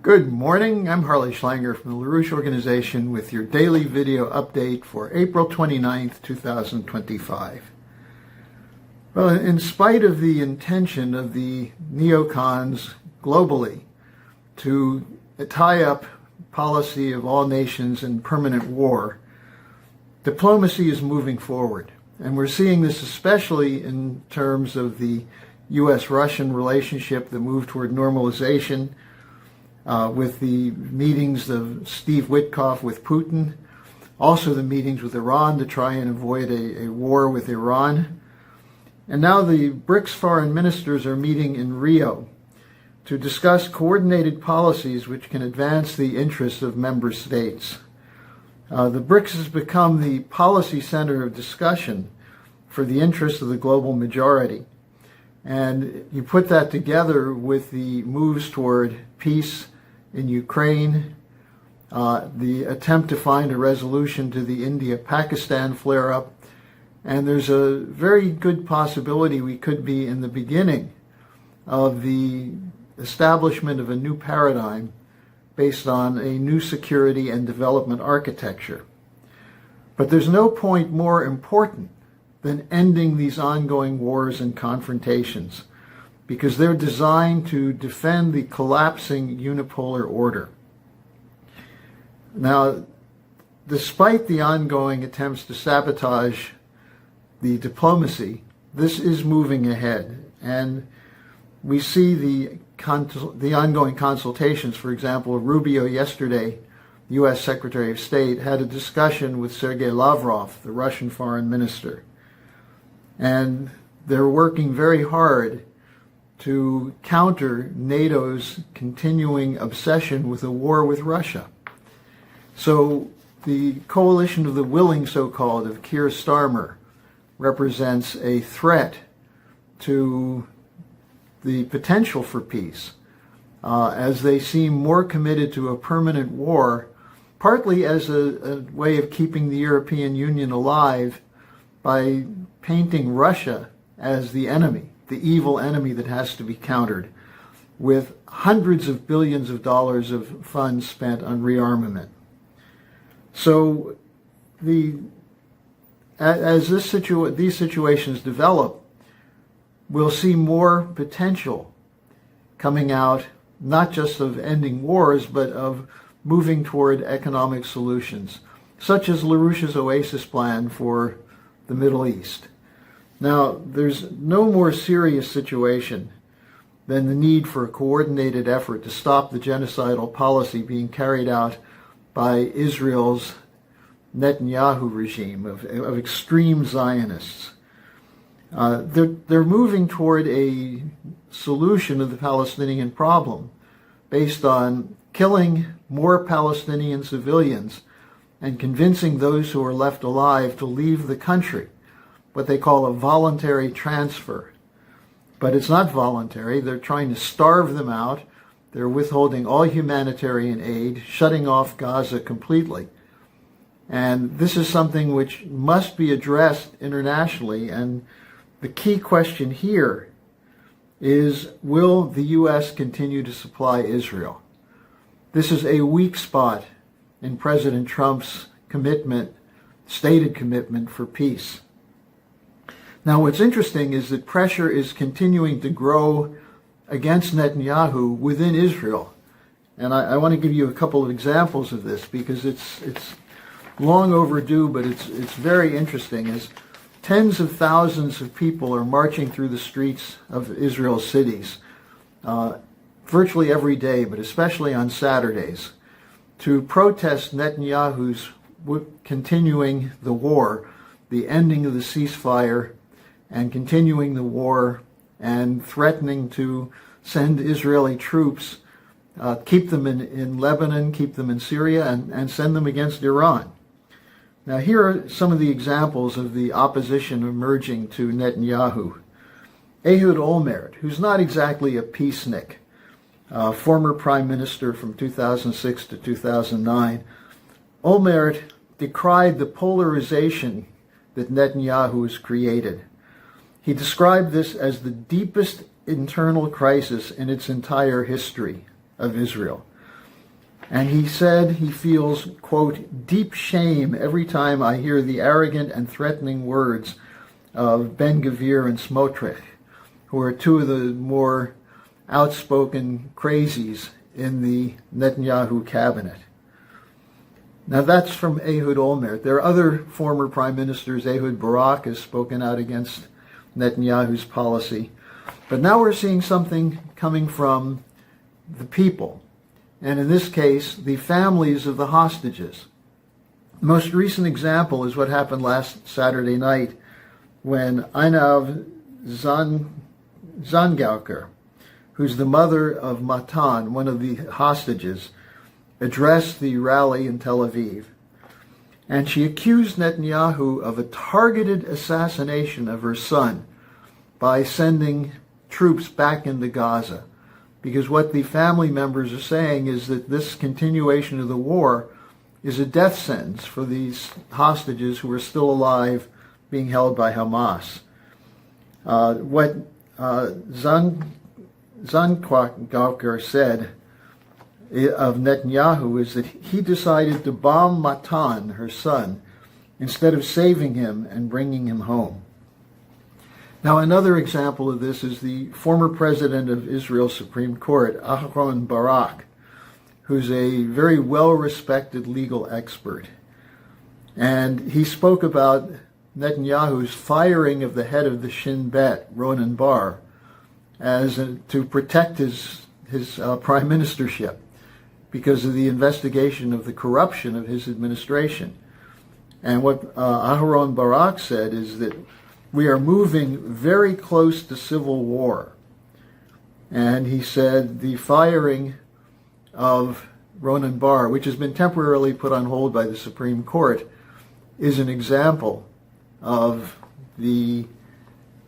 Good morning, I'm Harley Schlanger from the LaRouche organization with your daily video update for April 29th, 2025. Well, in spite of the intention of the neocons globally to tie up policy of all nations in permanent war, diplomacy is moving forward. And we're seeing this especially in terms of the U.S.-Russian relationship that moved toward normalization, with the meetings of Steve Witkoff with Putin, also the meetings with Iran to try and avoid a war with Iran. And now the BRICS foreign ministers are meeting in Rio to discuss coordinated policies which can advance the interests of member states. The BRICS has become the policy center of discussion for the interests of the global majority. And you put that together with the moves toward peace in Ukraine, the attempt to find a resolution to the India-Pakistan flare-up, and there's a very good possibility we could be in the beginning of the establishment of a new paradigm based on a new security and development architecture. But there's no point more important than ending these ongoing wars and confrontations, because they're designed to defend the collapsing unipolar order. Now, despite the ongoing attempts to sabotage the diplomacy, this is moving ahead, and we see the ongoing consultations. For example, Rubio yesterday, U.S. Secretary of State, had a discussion with Sergei Lavrov, the Russian foreign minister, and they're working very hard to counter NATO's continuing obsession with a war with Russia. So the coalition of the willing, so-called, of Keir Starmer represents a threat to the potential for peace, as they seem more committed to a permanent war, partly as a way of keeping the European Union alive by painting Russia as the enemy, the evil enemy that has to be countered, with hundreds of billions of dollars of funds spent on rearmament. So as these situations develop, we'll see more potential coming out, not just of ending wars, but of moving toward economic solutions, such as LaRouche's Oasis Plan for the Middle East. Now, there's no more serious situation than the need for a coordinated effort to stop the genocidal policy being carried out by Israel's Netanyahu regime of extreme Zionists. They're moving toward a solution of the Palestinian problem based on killing more Palestinian civilians and convincing those who are left alive to leave the country, what they call a voluntary transfer. But it's not voluntary. They're trying to starve them out. They're withholding all humanitarian aid, shutting off Gaza completely. And this is something which must be addressed internationally. And the key question here is, will the U.S. continue to supply Israel? This is a weak spot in President Trump's commitment, stated commitment for peace. Now, what's interesting is that pressure is continuing to grow against Netanyahu within Israel. And I want to give you a couple of examples of this, because it's long overdue, but it's very interesting, as tens of thousands of people are marching through the streets of Israel's cities, virtually every day, but especially on Saturdays, to protest Netanyahu's continuing the war, the ending of the ceasefire, and continuing the war, and threatening to send Israeli troops, keep them in Lebanon, keep them in Syria, and send them against Iran. Now, here are some of the examples of the opposition emerging to Netanyahu. Ehud Olmert, who's not exactly a peacenik, former prime minister from 2006 to 2009, Olmert decried the polarization that Netanyahu has created. He described this as the deepest internal crisis in its entire history of Israel. And he said he feels, quote, deep shame every time I hear the arrogant and threatening words of Ben-Gvir and Smotrich, who are two of the more outspoken crazies in the Netanyahu cabinet. Now that's from Ehud Olmert. There are other former prime ministers. Ehud Barak has spoken out against Netanyahu's policy. But now we're seeing something coming from the people. And in this case, the families of the hostages. The most recent example is what happened last Saturday night when Einav Zangauker, who's the mother of Matan, one of the hostages, addressed the rally in Tel Aviv. And she accused Netanyahu of a targeted assassination of her son by sending troops back into Gaza. Because what the family members are saying is that this continuation of the war is a death sentence for these hostages who are still alive being held by Hamas. What Zangauker said of Netanyahu is that he decided to bomb Matan, her son, instead of saving him and bringing him home. Now, another example of this is the former president of Israel's Supreme Court, Aharon Barak, who's a very well-respected legal expert. And he spoke about Netanyahu's firing of the head of the Shin Bet, Ronan Bar, to protect his prime ministership because of the investigation of the corruption of his administration. And what Aharon Barak said is that we are moving very close to civil war. And he said the firing of Ronan Bar, which has been temporarily put on hold by the Supreme Court, is an example of the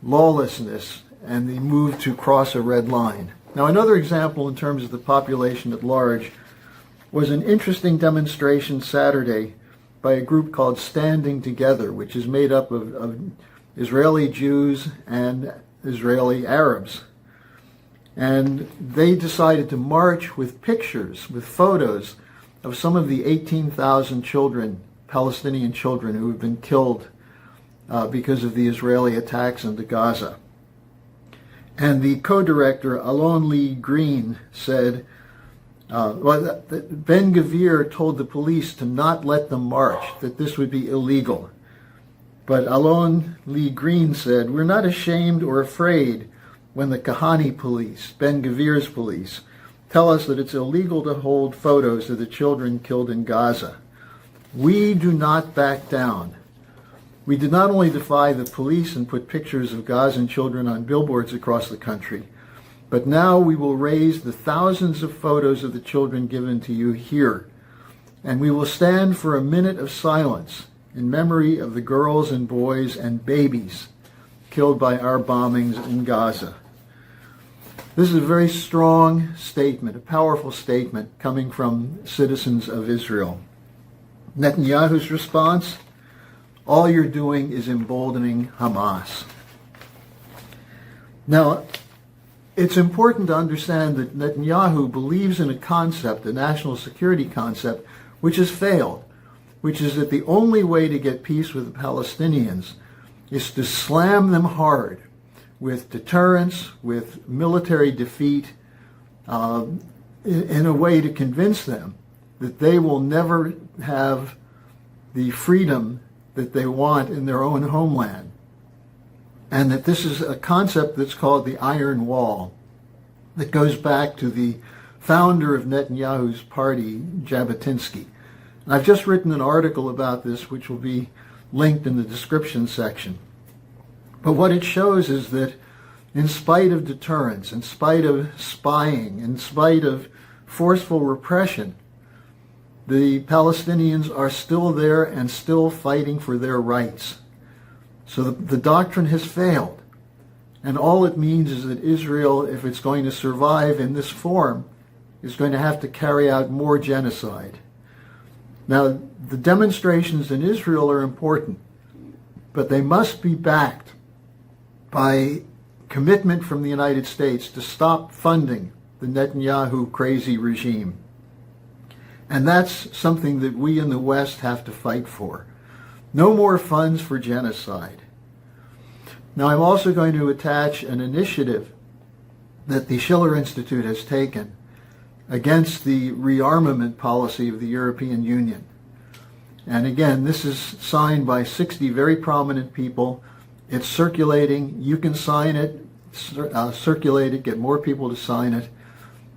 lawlessness and the move to cross a red line. Now, another example in terms of the population at large was an interesting demonstration Saturday by a group called Standing Together, which is made up of Israeli Jews and Israeli Arabs. And they decided to march with pictures, with photos of some of the 18,000 children, Palestinian children, who have been killed because of the Israeli attacks into Gaza. And the co-director, Alon Lee Green, said, Ben-Gvir told the police to not let them march, that this would be illegal. But Alon Lee Green said, we're not ashamed or afraid when the Kahani police, Ben-Gvir's police, tell us that it's illegal to hold photos of the children killed in Gaza. We do not back down. We did not only defy the police and put pictures of Gazan children on billboards across the country, but now we will raise the thousands of photos of the children given to you here. And we will stand for a minute of silence in memory of the girls and boys and babies killed by our bombings in Gaza. This is a very strong statement, a powerful statement coming from citizens of Israel. Netanyahu's response, all you're doing is emboldening Hamas. Now, it's important to understand that Netanyahu believes in a concept, a national security concept, which has failed, which is that the only way to get peace with the Palestinians is to slam them hard with deterrence, with military defeat, in a way to convince them that they will never have the freedom that they want in their own homeland. And that this is a concept that's called the Iron Wall, that goes back to the founder of Netanyahu's party, Jabotinsky. And I've just written an article about this, which will be linked in the description section. But what it shows is that in spite of deterrence, in spite of spying, in spite of forceful repression, the Palestinians are still there and still fighting for their rights. So the doctrine has failed. And all it means is that Israel, if it's going to survive in this form, is going to have to carry out more genocide. Now, the demonstrations in Israel are important, but they must be backed by commitment from the United States to stop funding the Netanyahu crazy regime. And that's something that we in the West have to fight for. No more funds for genocide. Now, I'm also going to attach an initiative that the Schiller Institute has taken against the rearmament policy of the European Union. And again, this is signed by 60 very prominent people. It's circulating. You can sign it, circulate it, get more people to sign it.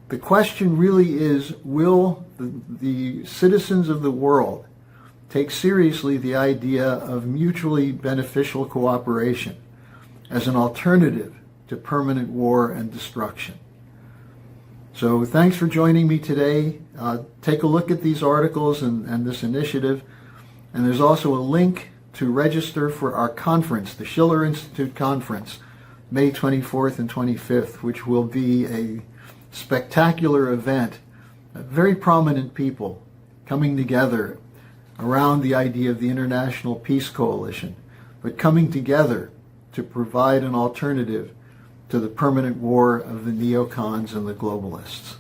The question really is, will the citizens of the world take seriously the idea of mutually beneficial cooperation as an alternative to permanent war and destruction? So thanks for joining me today. Take a look at these articles and this initiative. And there's also a link to register for our conference, the Schiller Institute Conference, May 24th and 25th, which will be a spectacular event. Very prominent people coming together around the idea of the International Peace Coalition, but coming together to provide an alternative to the permanent war of the neocons and the globalists.